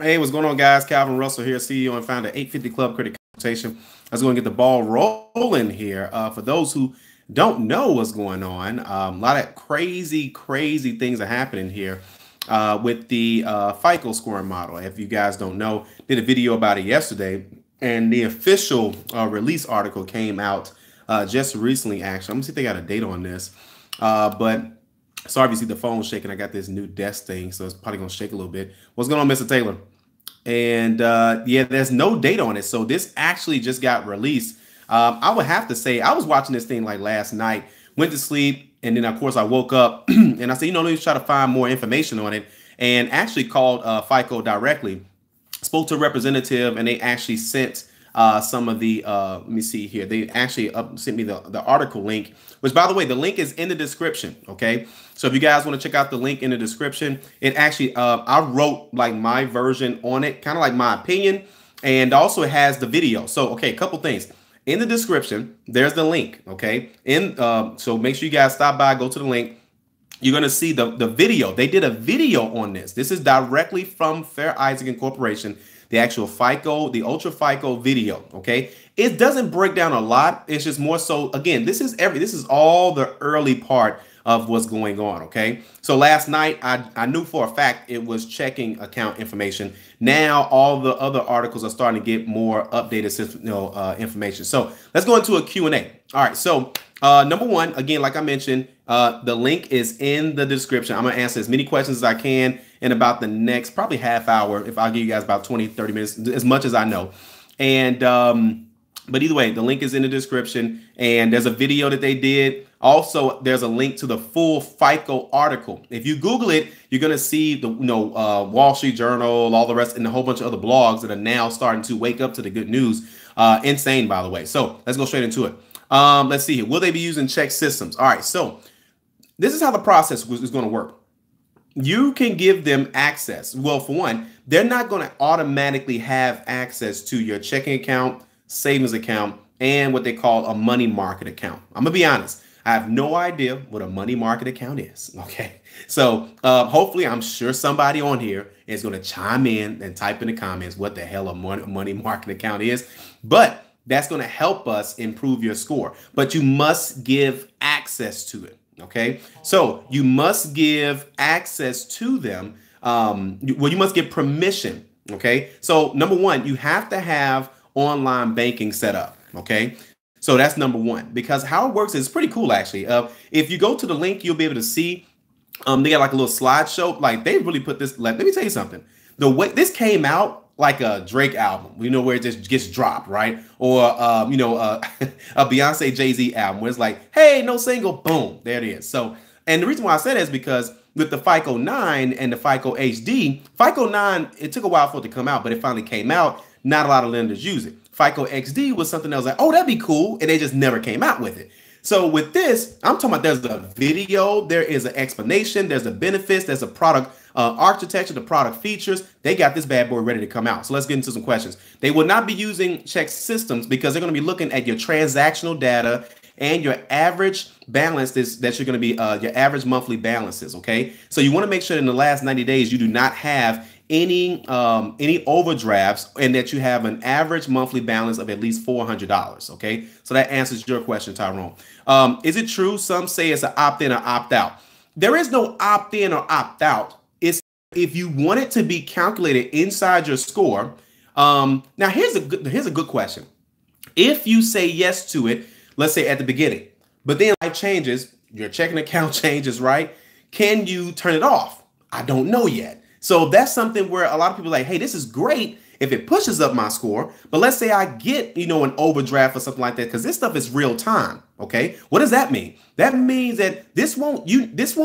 Hey, what's going on, guys? Calvin Russell here, CEO and founder of 850 Club Credit Consultation. I was going to get the ball rolling here. For those who don't know what's going on, a lot of crazy things are happening here with the FICO scoring model. If you guys don't know, did a video about it yesterday, and the official release article came out just recently. Actually, I'm gonna see if they got a date on this, but. So obviously the phone's shaking. I got this new desk thing, so it's probably gonna shake a little bit. What's going on, Mr. Taylor? And yeah, there's no date on it. So this actually just got released. I would have to say I was watching this thing like last night, went to sleep, and then of course I woke up and I said, let me try to find more information on it, and actually called FICO directly, spoke to a representative, and they actually sent some of the let me see here. They actually sent me the article link, which, by the way, the link is in the description. Okay, so if you guys want to check out the link in the description, it actually I wrote like my version on it, kind of like my opinion, and also it has the video. So okay, a couple things in the description. There's the link. Okay, so make sure you guys stop by, go to the link. You're going to see the video. They did a video on this. This is directly from Fair Isaac Incorporation, the actual FICO, the UltraFICO video. Okay, it doesn't break down a lot. It's just more so, again, this is all the early part of what's going on. Okay, so last night I knew for a fact it was checking account information. Now all the other articles are starting to get more updated information. So let's go into a Q&A. All right, so number one, again, like I mentioned, the link is in the description. I'm going to answer as many questions as I can in about the next probably half hour. If I'll give you guys about 20-30 minutes, as much as I know. And but either way, the link is in the description, and there's a video that they did. Also, there's a link to the full FICO article. If you Google it, you're going to see the Wall Street Journal, all the rest, and a whole bunch of other blogs that are now starting to wake up to the good news. Insane, by the way. So let's go straight into it. Let's see here. Will they be using check systems? All right. So this is how the process is going to work. You can give them access. Well, for one, they're not going to automatically have access to your checking account, savings account, and what they call a money market account. I'm going to be honest. I have no idea what a money market account is. Okay. So hopefully, I'm sure somebody on here is going to chime in and type in the comments what the hell a money market account is. But that's going to help us improve your score. But you must give access to it. Okay, so you must give access to them. You must give permission. Okay, so number one, you have to have online banking set up. Okay, so that's number one, because how it works is pretty cool, actually. If you go to the link, you'll be able to see they got like a little slideshow. Like they really put this. Let me tell you something. The way this came out, like a Drake album, where it just gets dropped, right? Or, a Beyonce Jay-Z album where it's like, hey, no single, boom, there it is. So, and the reason why I said that is because with the FICO 9 and the FICO HD, FICO 9, it took a while for it to come out, but it finally came out. Not a lot of lenders use it. FICO XD was something that was like, oh, that'd be cool. And they just never came out with it. So with this, I'm talking about there's a video, there is an explanation, there's the benefits, there's a product architecture, the product features. They got this bad boy ready to come out. So let's get into some questions. They will not be using check systems because they're going to be looking at your transactional data and your average balance that you're going to be your average monthly balances. OK, so you want to make sure that in the last 90 days you do not have any overdrafts and that you have an average monthly balance of at least $400. OK, so that answers your question, Tyrone. Is it true? Some say it's an opt-in or opt-out. There is no opt-in or opt-out. It's if you want it to be calculated inside your score. Now, here's a good question. If you say yes to it, let's say at the beginning, but then life changes, your checking account changes, right? Can you turn it off? I don't know yet. So that's something where a lot of people are like, hey, this is great if it pushes up my score. But let's say I get, an overdraft or something like that, because this stuff is real time. OK, what does that mean? That means that this won't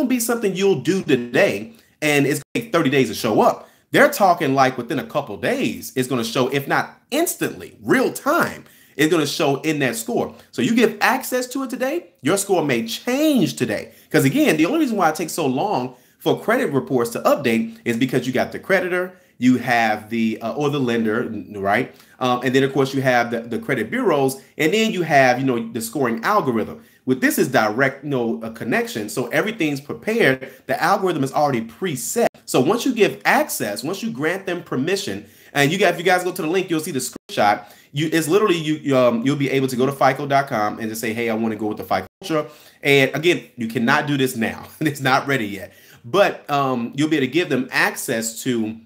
be something you'll do today and it's going to take 30 days to show up. They're talking like within a couple of days, it's going to show, if not instantly, real time. It's going to show in that score. So you give access to it today, your score may change today. Because again, the only reason why it takes so long for credit reports to update is because you got the creditor, you have the or the lender, right? And then of course you have the credit bureaus, and then you have, you know, the scoring algorithm. With this is direct, you know, a connection. So everything's prepared. The algorithm is already preset. So once you give access, once you grant them permission, and if you guys go to the link, you'll see the screenshot. It's literally you'll be able to go to FICO.com and just say, hey, I want to go with the FICO Ultra. And again, you cannot do this now. It's not ready yet. But you'll be able to give them access to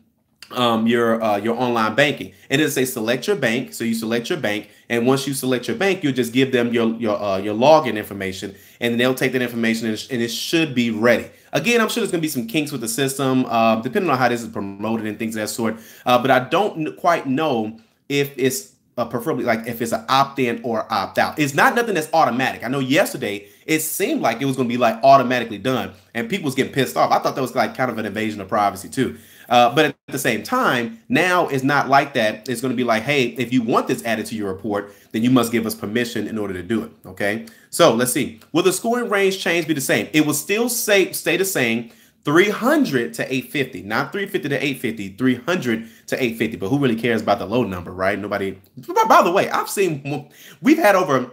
your online banking, and it'll say select your bank. So you select your bank, and once you select your bank, you'll just give them your login information, and then they'll take that information and it should be ready. Again, I'm sure there's gonna be some kinks with the system, depending on how this is promoted and things of that sort. But I don't quite know if it's preferably like if it's an opt-in or opt-out. It's not nothing that's automatic. I know yesterday it seemed like it was gonna be like automatically done, and people was getting pissed off. I thought that was like kind of an invasion of privacy too. But at the same time, now it's not like that. It's going to be like, hey, if you want this added to your report, then you must give us permission in order to do it. Okay. So let's see. Will the scoring range change be the same? It will still stay the same, 300 to 850, not 350 to 850, 300 to 850. But who really cares about the low number, right? Nobody. By the way, we've had over,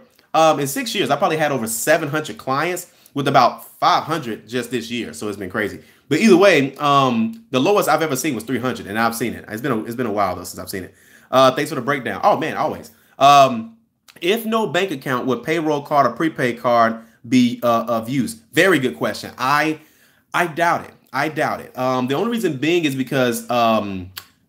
in 6 years, I probably had over 700 clients with about 500 just this year. So it's been crazy. But either way, the lowest I've ever seen was 300, and I've seen it. It's been a while though since I've seen it. Thanks for the breakdown. Oh man, always. If no bank account, would payroll card or prepaid card be of use? Very good question. I doubt it. I doubt it. The only reason being is because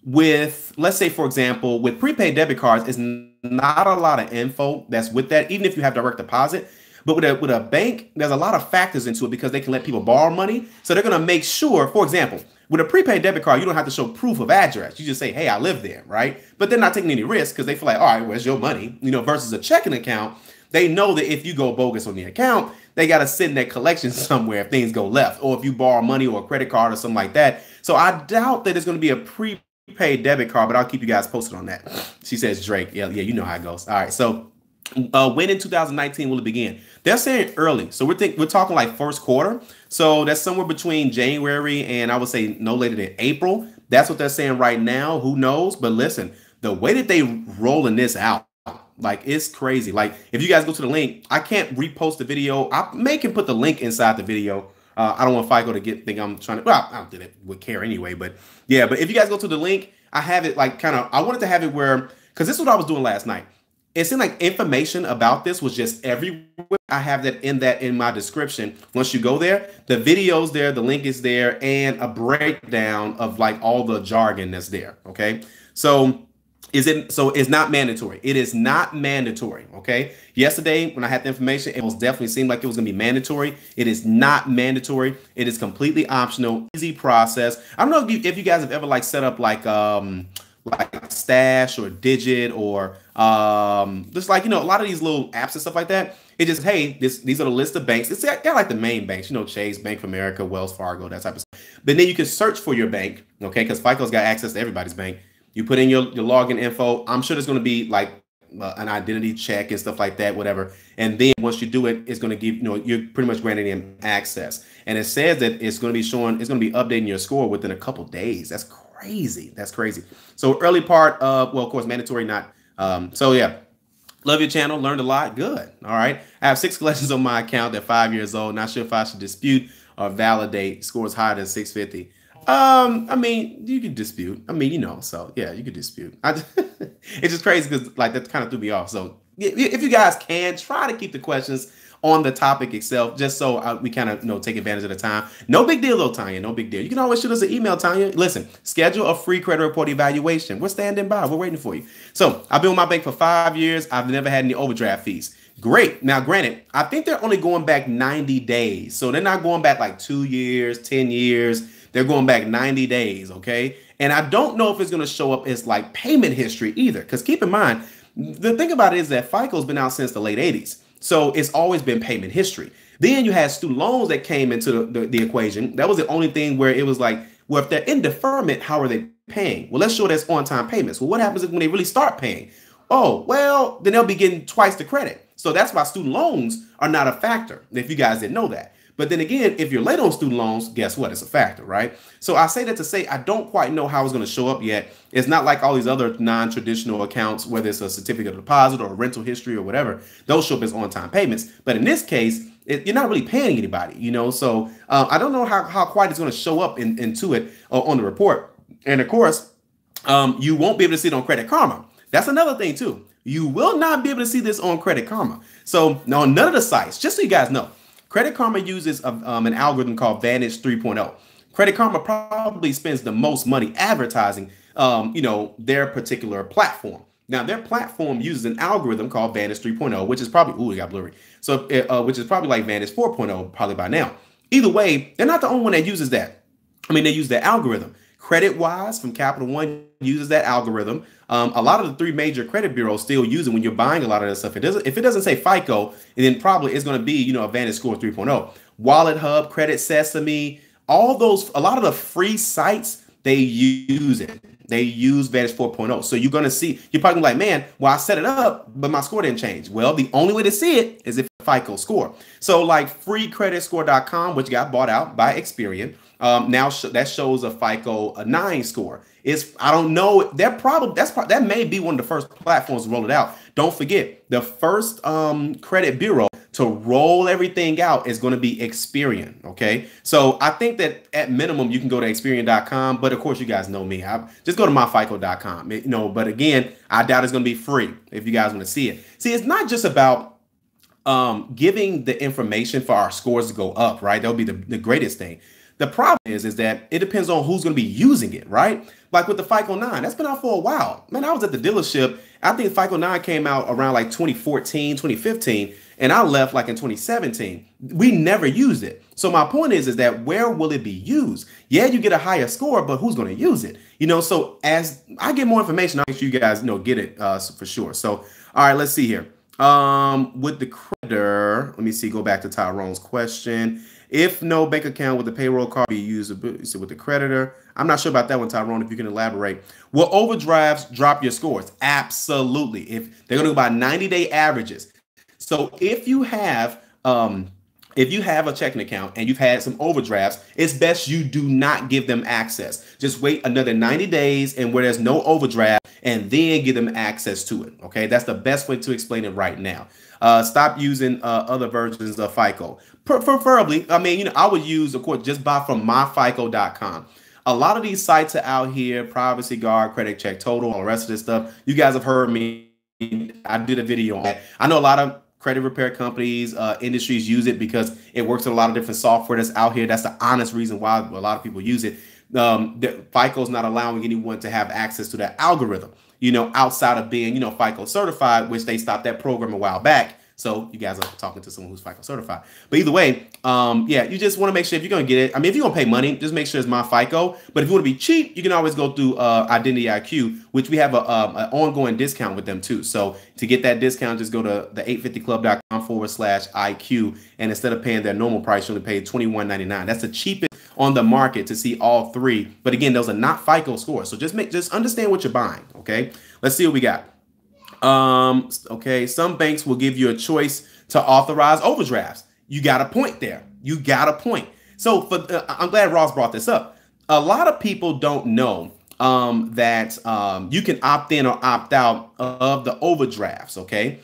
with, let's say for example, with prepaid debit cards, it's not a lot of info that's with that, even if you have direct deposit. But with a bank, there's a lot of factors into it because they can let people borrow money. So they're going to make sure, for example, with a prepaid debit card, you don't have to show proof of address. You just say, hey, I live there, right? But they're not taking any risk because they feel like, all right, where's your money? You know, versus a checking account, they know that if you go bogus on the account, they got to sit in that collection somewhere if things go left, or if you borrow money or a credit card or something like that. So I doubt that it's going to be a prepaid debit card, but I'll keep you guys posted on that. She says, Drake. Yeah, you know how it goes. All right, so when in 2019 will it begin? They're saying early, so we're talking like first quarter. So that's somewhere between January and I would say no later than April. That's what they're saying right now. Who knows? But listen, the way that they rolling this out, like it's crazy. Like if you guys go to the link, I can't repost the video. I can put the link inside the video. I don't want FICO to think I'm trying to. Well, I don't think it would care anyway. But yeah, but if you guys go to the link, I have it like kind of. I wanted to have it where, because this is what I was doing last night. It seemed like information about this was just everywhere. I have that in my description. Once you go there, the video's there, the link is there, and a breakdown of like all the jargon that's there. Okay. So it's not mandatory. It is not mandatory. Okay. Yesterday, when I had the information, it most definitely seemed like it was going to be mandatory. It is not mandatory. It is completely optional, easy process. I don't know if you guys have ever like set up like Stash or Digit or just like, you know, a lot of these little apps and stuff like that. It just, hey, these are the list of banks. It's got like the main banks, you know, Chase, Bank of America, Wells Fargo, that type of stuff. But then you can search for your bank, okay? Because FICO's got access to everybody's bank. You put in your login info. I'm sure there's going to be like an identity check and stuff like that, whatever. And then once you do it, it's going to give, you know, you're pretty much granting them access. And it says that it's going to be showing, it's going to be updating your score within a couple days. That's crazy. That's crazy. So early part of, well, of course, mandatory, not. So yeah, love your channel. Learned a lot. Good. All right. I have 6 collections on my account. They're 5 years old. Not sure if I should dispute or validate. Scores higher than 650. I mean, you could dispute. I mean, you know, so yeah, you could dispute. It's just crazy because like that kind of threw me off. So if you guys can try to keep the questions on the topic itself, just so we kind of, you know, take advantage of the time. No big deal though, Tanya. No big deal. You can always shoot us an email, Tanya. Listen, schedule a free credit report evaluation. We're standing by. We're waiting for you. So I've been with my bank for 5 years. I've never had any overdraft fees. Great. Now, granted, I think they're only going back 90 days. So they're not going back like 2 years, 10 years. They're going back 90 days. Okay. And I don't know if it's going to show up as like payment history either. Because keep in mind, the thing about it is that FICO's been out since the late 80s. So it's always been payment history. Then you had student loans that came into the equation. That was the only thing where it was like, well, if they're in deferment, how are they paying? Well, let's show that's on-time payments. Well, what happens when they really start paying? Oh, well, then they'll be getting twice the credit. So that's why student loans are not a factor, if you guys didn't know that. But then again, if you're late on student loans, guess what? It's a factor, right? So I say that to say I don't quite know how it's going to show up yet. It's not like all these other non-traditional accounts, whether it's a certificate of deposit or a rental history or whatever. Those show up as on-time payments. But in this case, you're not really paying anybody, you know? So I don't know how quite it's going to show up into it on the report. And of course, you won't be able to see it on Credit Karma. That's another thing too. You will not be able to see this on Credit Karma. So now none of the sites, just so you guys know, Credit Karma uses an algorithm called Vantage 3.0. Credit Karma probably spends the most money advertising, their particular platform. Now, their platform uses an algorithm called Vantage 3.0, which is probably, it got blurry. So, which is probably like Vantage 4.0, probably by now. Either way, they're not the only one that uses that. I mean, they use the algorithm. CreditWise from Capital One uses that algorithm. A lot of the three major credit bureaus still use it when you're buying a lot of that stuff. If it doesn't say FICO, then probably it's going to be, a Vantage Score 3.0. Wallet Hub, Credit Sesame, all those, a lot of the free sites, they use it. They use Vantage 4.0. So you're going to see, you're probably like, man, well, I set it up, but my score didn't change. Well, the only way to see it is if FICO score. So like freecreditscore.com, which got bought out by Experian, now that shows a FICO 9 score. I don't know. That may be one of the first platforms to roll it out. Don't forget, the first credit bureau to roll everything out is going to be Experian. Okay, so I think that at minimum you can go to Experian.com, but of course you guys know me. Just go to myfico.com. But again, I doubt it's going to be free if you guys want to see it. See, it's not just about giving the information for our scores to go up, right? That would be the greatest thing. The problem is that it depends on who's going to be using it, right? Like with the FICO 9, that's been out for a while. Man, I was at the dealership. I think FICO 9 came out around like 2014, 2015, and I left like in 2017. We never used it. So my point is that where will it be used? Yeah, you get a higher score, but who's going to use it? So as I get more information, I'll make sure you guys get it for sure. So, all right, let's see here. With the creditor, let me see, go back to Tyrone's question. If no bank account with the payroll card be used with the creditor, I'm not sure about that one, Tyrone, if you can elaborate. Will overdrafts drop your scores? Absolutely. If they're going to go by 90-day averages. So if you have a checking account and you've had some overdrafts, it's best you do not give them access. Just wait another 90 days and where there's no overdraft and then give them access to it. Okay, that's the best way to explain it right now. Stop using other versions of FICO. Preferably, I would use, of course, just buy from myfico.com. A lot of these sites are out here, Privacy Guard, Credit Check Total, all the rest of this stuff. You guys have heard me. I did a video on that. I know a lot of credit repair companies, industries use it because it works with a lot of different software that's out here. That's the honest reason why a lot of people use it. FICO is not allowing anyone to have access to that algorithm, outside of being, FICO certified, which they stopped that program a while back. So you guys are talking to someone who's FICO certified. But either way, you just want to make sure if you're going to get it, if you're going to pay money, just make sure it's my FICO. But if you want to be cheap, you can always go through Identity IQ, which we have an ongoing discount with them too. So to get that discount, just go to the 850club.com/IQ. And instead of paying their normal price, you only pay $21.99. That's the cheapest on the market to see all three. But again, those are not FICO scores. So just understand what you're buying. Okay, let's see what we got. Okay, some banks will give you a choice to authorize overdrafts. You got a point there. You got a point. So I'm glad Ross brought this up. A lot of people don't know that you can opt in or opt out of the overdrafts. Okay,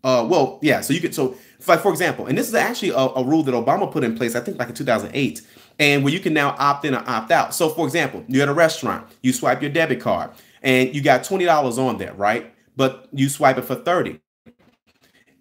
so you could. So like, for example, and this is actually a rule that Obama put in place, I think like in 2008, and where you can now opt in or opt out. So for example, you're at a restaurant, you swipe your debit card, and you got $20 on there, right? But you swipe it for $30.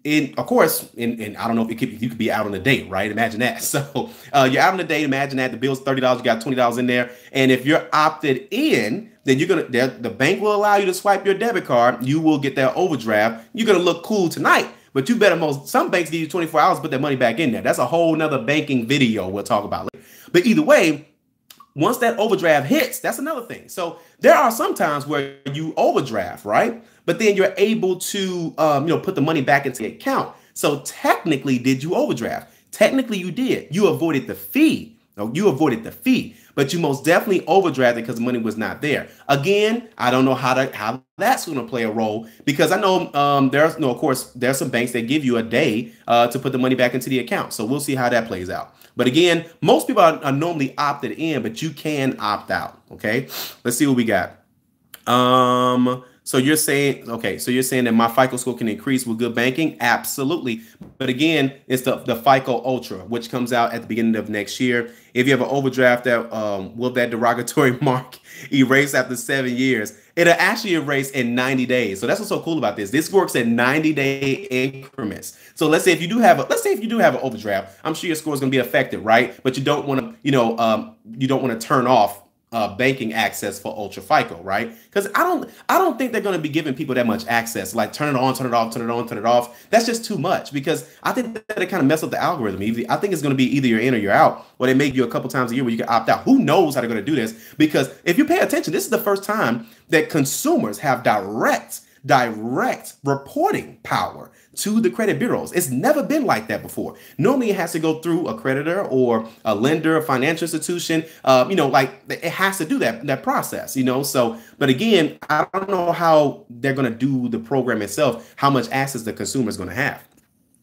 And of course, and I don't know if you could be out on a date, right? Imagine that. So you're out on a date. Imagine that the bill's $30. You got $20 in there. And if you're opted in, then the bank will allow you to swipe your debit card. You will get that overdraft. You're going to look cool tonight. But you better some banks give you 24 hours to put that money back in there. That's a whole nother banking video we'll talk about later. But either way, once that overdraft hits, that's another thing. So there are some times where you overdraft, right? But then you're able to, put the money back into the account. So technically, did you overdraft? Technically, you did. You avoided the fee. You avoided the fee. but you most definitely overdrafted because the money was not there. Again, I don't know how that's going to play a role, because I know there's no, of course, there's some banks that give you a day to put the money back into the account. So we'll see how that plays out. But again, most people are normally opted in, but you can opt out. Okay, let's see what we got. So you're saying, okay, so you're saying that my FICO score can increase with good banking? Absolutely. But again, it's the FICO Ultra, which comes out at the beginning of next year. If you have an overdraft that will that derogatory mark erase after 7 years, it'll actually erase in 90 days. So that's what's so cool about this. This works at 90-day increments. So let's say if you do have an overdraft, I'm sure your score is going to be affected, right? But you don't want to, you don't want to turn off banking access for UltraFICO, right? Because I don't think they're going to be giving people that much access. Like turn it on, turn it off, turn it on, turn it off. That's just too much, because I think that it kind of mess up the algorithm. I think it's going to be either you're in or you're out, or they make you a couple times a year where you can opt out. Who knows how they're going to do this? Because if you pay attention, this is the first time that consumers have direct reporting power to the credit bureaus. It's never been like that before. Normally it has to go through a creditor or a lender, a financial institution, like it has to do that process, So, but again, I don't know how they're going to do the program itself, how much access the consumer is going to have.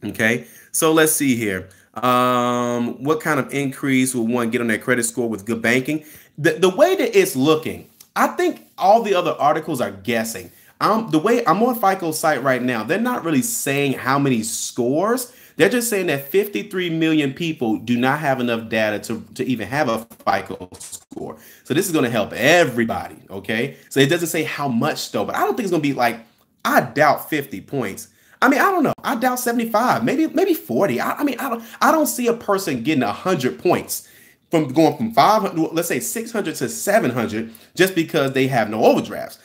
Okay, so let's see here. What kind of increase will one get on their credit score with good banking? The way that it's looking, I think all the other articles are guessing. The way I'm on FICO's site right now, they're not really saying how many scores. They're just saying that 53 million people do not have enough data to even have a FICO score. So this is going to help everybody. Okay. So it doesn't say how much though, but I don't think it's going to be like, I doubt 50 points. I mean, I don't know. I doubt 75, maybe 40. I don't see a person getting 100 points from going from 500, let's say 600 to 700, just because they have no overdrafts.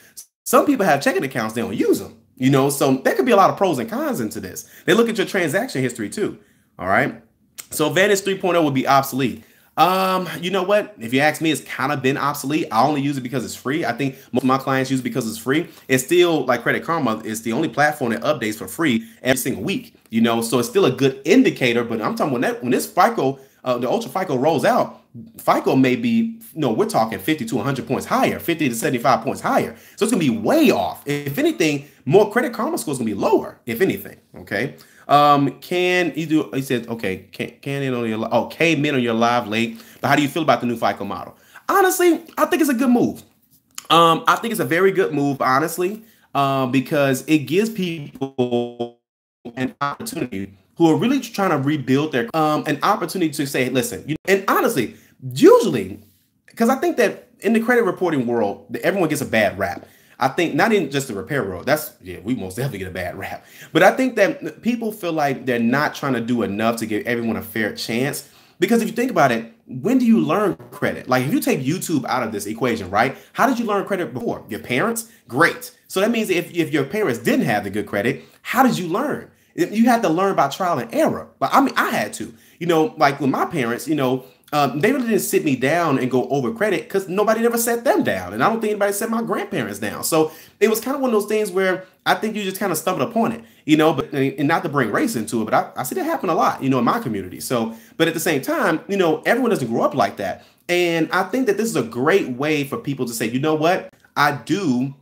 Some people have checking accounts, they don't use them, so there could be a lot of pros and cons into this. They look at your transaction history too. All right. So Vantage 3.0 would be obsolete. You know what? If you ask me, it's kind of been obsolete. I only use it because it's free. I think most of my clients use it because it's free. It's still like Credit Karma is the only platform that updates for free every single week, so it's still a good indicator. But I'm talking when this FICO, the UltraFICO rolls out, FICO may be, we're talking 50 to 100 points higher, 50 to 75 points higher. So it's going to be way off. If anything, more Credit Karma scores going to be lower, if anything. Okay. Can you do, he said, okay, came in on your live late, but how do you feel about the new FICO model? Honestly, I think it's a good move. I think it's a very good move, honestly, because it gives people an opportunity who are really trying to rebuild their, an opportunity to say, listen, and honestly, usually, because I think that in the credit reporting world, everyone gets a bad rap. I think not in just the repair world. We most definitely get a bad rap. But I think that people feel like they're not trying to do enough to give everyone a fair chance. Because if you think about it, when do you learn credit? Like if you take YouTube out of this equation, right? How did you learn credit before? Your parents? Great. So that means if your parents didn't have the good credit, how did you learn? You had to learn by trial and error. But I mean, I had to, like with my parents, they really didn't sit me down and go over credit because nobody ever sat them down. And I don't think anybody set my grandparents down. So it was kind of one of those things where I think you just kind of stumbled upon it, but and not to bring race into it, but I see that happen a lot, in my community. So, but at the same time, everyone doesn't grow up like that. And I think that this is a great way for people to say, you know what, I do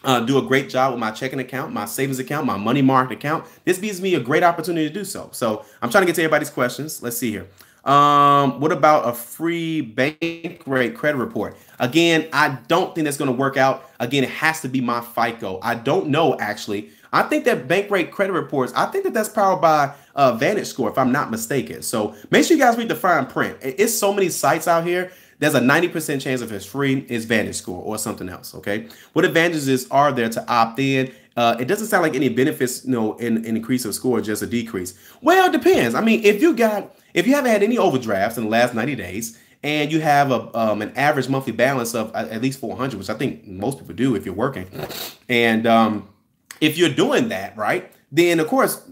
a great job with my checking account, my savings account, my money market account. This gives me a great opportunity to do so. So I'm trying to get to everybody's questions. Let's see here. What about a free bank rate credit report? Again, I don't think that's going to work out. Again, it has to be my FICO. I don't know, actually. I think that bank rate credit reports, I think that that's powered by Vantage Score, if I'm not mistaken. So make sure you guys read the fine print. It's so many sites out here. There's a 90% chance if it's free, it's Vantage Score or something else. Okay. What advantages are there to opt in? It doesn't sound like any benefits, in increase of score, just a decrease. Well, it depends. I mean, if you haven't had any overdrafts in the last 90 days and you have an average monthly balance of at least 400, which I think most people do if you're working, and if you're doing that, right, then of course,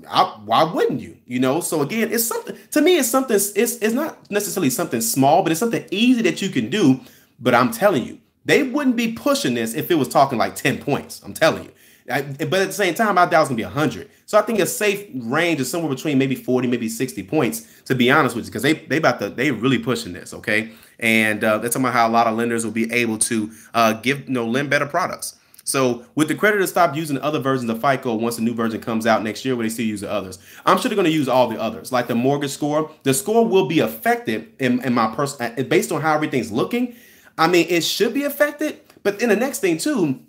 why wouldn't you? So again, it's something, to me, it's something, it's not necessarily something small, but it's something easy that you can do. But I'm telling you, they wouldn't be pushing this if it was talking like 10 points. I'm telling you. But at the same time, I doubt it's gonna be 100. So I think a safe range is somewhere between maybe 40, maybe 60 points, to be honest with you, because they really pushing this, okay? And they're talking about how a lot of lenders will be able to lend better products. So with the creditors stop using other versions of FICO once the new version comes out next year, where they still use the others, I'm sure they're going to use all the others, like the mortgage score. The score will be affected in my person based on how everything's looking. I mean, it should be affected. But then the next thing too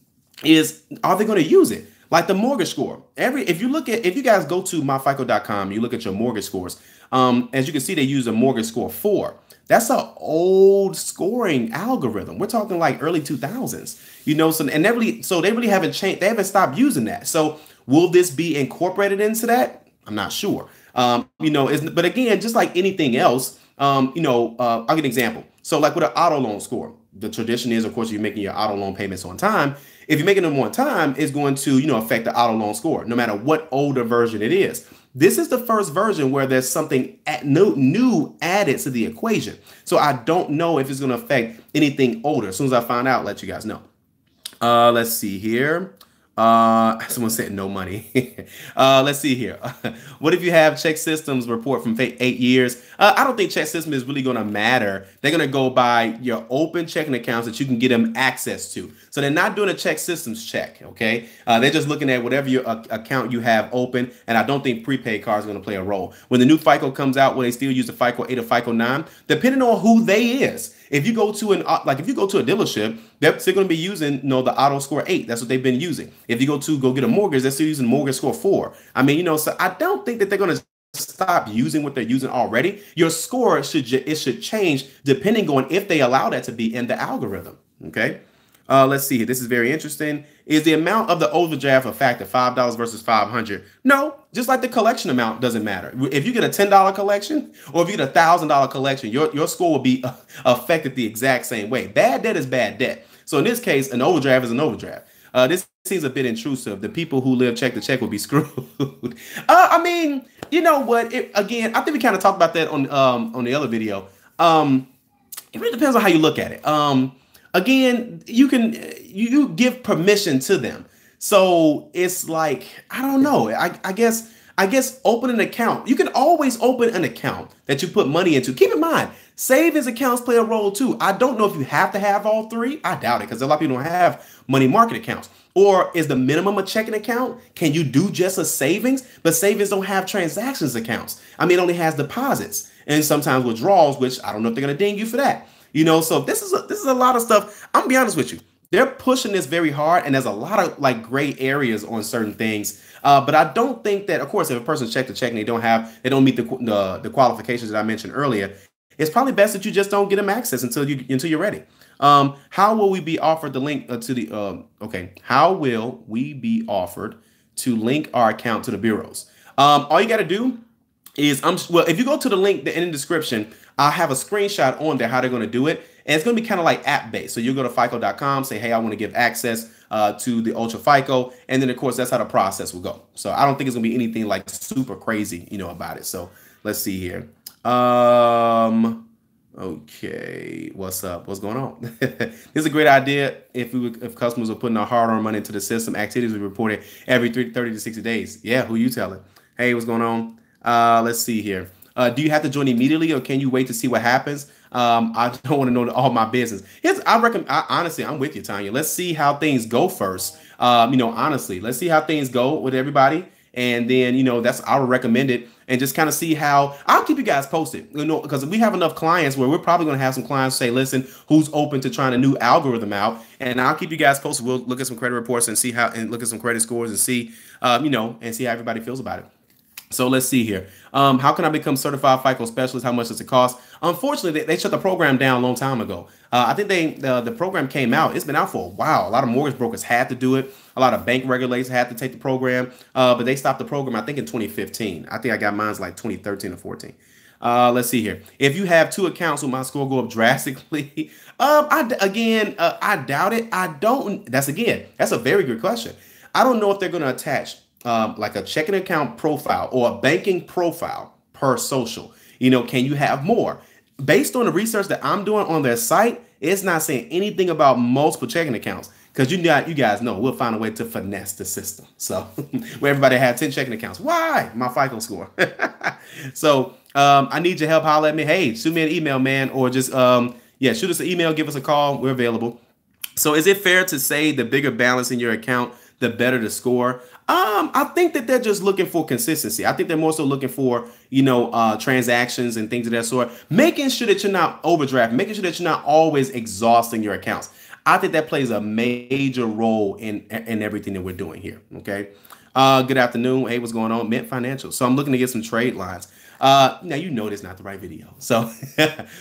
is, are they going to use it? Like the mortgage score. If you guys go to myfico.com, you look at your mortgage scores. As you can see, they use a mortgage score 4. That's an old scoring algorithm. We're talking like early 2000s, so they really haven't changed. They haven't stopped using that. So will this be incorporated into that? I'm not sure. But again, just like anything else, I'll give an example. So like with an auto loan score, the tradition is, of course, you're making your auto loan payments on time. If you're making them on time, it's going to, affect the auto loan score, no matter what older version it is. This is the first version where there's something new added to the equation. So I don't know if it's going to affect anything older. As soon as I find out, I'll let you guys know. Let's see here. Someone said no money. Let's see here. What if you have check systems report from 8 years? I don't think check system is really going to matter. They're going to go by your open checking accounts that you can get them access to. So they're not doing a check systems check. Okay. They're just looking at whatever your account you have open. And I don't think prepaid cards are going to play a role. When the new FICO comes out, when they still use the FICO 8 or FICO 9, depending on who they is. If you go to a dealership, they're still going to be using, the auto score 8. That's what they've been using. If you go get a mortgage, they're still using mortgage score 4. I mean, so I don't think that they're going to stop using what they're using already. Your score should change depending on if they allow that to be in the algorithm. Okay. Let's see here. This is very interesting. Is the amount of the overdraft a factor? $5 versus $500? No, just like the collection amount doesn't matter. If you get a $10 collection or if you get a $1,000 collection, your score will be affected the exact same way. Bad debt is bad debt. So in this case, an overdraft is an overdraft. This seems a bit intrusive. The people who live check to check will be screwed. I mean, you know what? Again, I think we kind of talked about that on the other video. It really depends on how you look at it. Again, you give permission to them. So it's like, I don't know. I guess open an account. You can always open an account that you put money into. Keep in mind, savings accounts play a role too. I don't know if you have to have all three. I doubt it, because a lot of people don't have money market accounts. Or is the minimum a checking account? Can you do just a savings? But savings don't have transactions accounts. I mean, it only has deposits and sometimes withdrawals, which I don't know if they're going to ding you for that. So this is a lot of stuff. I'm gonna be honest with you. They're pushing this very hard, and there's a lot of like gray areas on certain things. But I don't think that, of course, if a person's check to check and they don't meet the qualifications that I mentioned earlier, it's probably best that you just don't get them access until you're ready. How will we be offered the link to the How will we be offered to link our account to the bureaus? All you got to do is if you go to the link in the description, I'll have a screenshot on there how they're going to do it. And it's going to be kind of like app based. So you go to FICO.com, say, hey, I want to give access to the UltraFICO. And then, of course, that's how the process will go. So I don't think it's going to be anything like super crazy, about it. So let's see here. Okay, what's up? What's going on? This is a great idea. If customers are putting their hard-earned money into the system, activities will be reported every 30 to 60 days. Yeah, who you telling? Hey, what's going on? Let's see here. Do you have to join immediately, or can you wait to see what happens? I don't want to know all my business. Honestly, I'm with you, Tanya. Let's see how things go first. Honestly, let's see how things go with everybody. And then, I would recommend it, and just kind of see how. I'll keep you guys posted, because we have enough clients where we're probably going to have some clients say, listen, who's open to trying a new algorithm out? And I'll keep you guys posted. We'll look at some credit reports and see and look at some credit scores and see, and see how everybody feels about it. So let's see here. How can I become certified FICO specialist? How much does it cost? Unfortunately, they shut the program down a long time ago. I think the program came out. It's been out for a while. A lot of mortgage brokers had to do it. A lot of bank regulators had to take the program, but they stopped the program, I think, in 2015. I think I got mine's like 2013 or 14. Let's see here. If you have 2 accounts, will my score go up drastically? I doubt it. That's a very good question. I don't know if they're going to attach like a checking account profile or a banking profile per social. Can you have more? Based on the research that I'm doing on their site, It's not saying anything about multiple checking accounts because you guys know we'll find a way to finesse the system. So where everybody had 10 checking accounts. Why? My FICO score. So I need your help. Holler at me. Hey, shoot me an email, man, or just yeah, shoot us an email, give us a call. We're available. So is it fair to say the bigger balance in your account, the better the score? I think that they're just looking for consistency. I think they're more so looking for, you know, transactions and things of that sort, making sure that you're not overdrafting, making sure that you're not always exhausting your accounts. I think that plays a major role in everything that we're doing here. Okay. Good afternoon. Hey, what's going on? Mint Financial. So I'm looking to get some trade lines. Now, you know, it's not the right video. So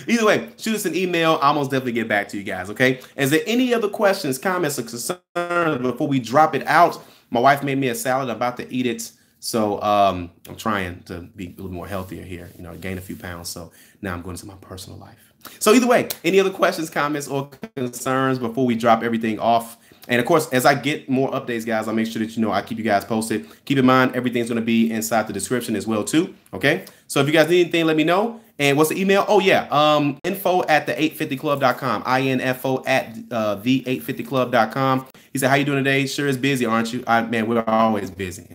either way, shoot us an email. I'll most definitely get back to you guys. Okay. Is there any other questions, comments, or concerns before we drop it out? My wife made me a salad. I'm about to eat it. So I'm trying to be a little more healthier here, you know, gain a few pounds. So now I'm going into my personal life. So either way, any other questions, comments, or concerns before we drop everything off? And of course, as I get more updates, guys, I'll make sure that you know I keep you guys posted. Keep in mind, everything's going to be inside the description as well, too. Okay. So if you guys need anything, let me know. And what's the email? Oh, yeah. info@the850club.com. info at the850club.com. He said, how you doing today? Sure is busy, aren't you? Man, we're always busy.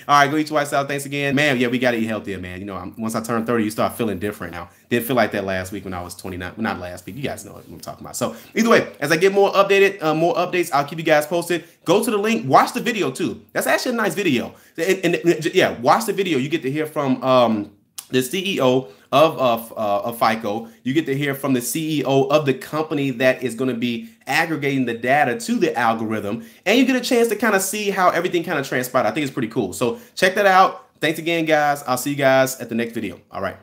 All right, go eat your white salad. Thanks again. Man, yeah, we got to eat healthier, man. You know, once I turn 30, you start feeling different now. Didn't feel like that last week when I was 29. Well, not last week. You guys know what I'm talking about. So either way, as I get more updates, I'll keep you guys posted. Go to the link. Watch the video, too. That's actually a nice video. And yeah, watch the video. You get to hear from the CEO of FICO. You get to hear from the CEO of the company that is going to be aggregating the data to the algorithm. And you get a chance to kind of see how everything kind of transpired. I think it's pretty cool. So check that out. Thanks again, guys. I'll see you guys at the next video. All right.